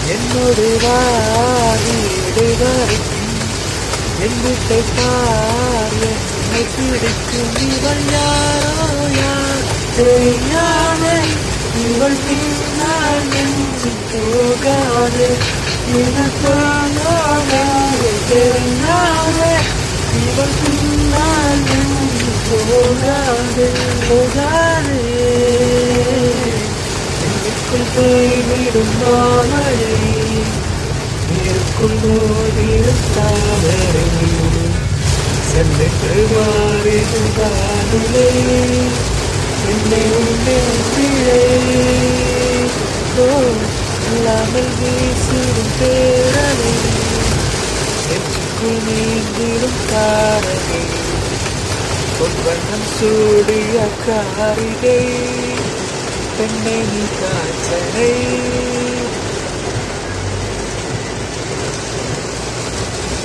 என்னோடு வாரிடை வரைக்கும் என் வீட்டை பார் என்னை பிடிக்கும் இவள் யாரோ யார் தெரியாதே இவள் பின்னால் நெஞ்சு போகாதே தெரியாதே இவள் பின்னால் நெஞ்சு போகாதே போகாதே எனக்குள் போய்விடும் மாமழை எனக்குள் ஓடிடும் தாமரை சென்னைக்கு மாறிடும் காதலை என்னை உன்னை பிழை இல்லாமல் வீசிடும் பேரலை நெஞ்சுக்குள் நீங்கிடும் காரகை பொன்வண்ணம் சூடிய காரிகை பெண்ணை நீ காற்றலை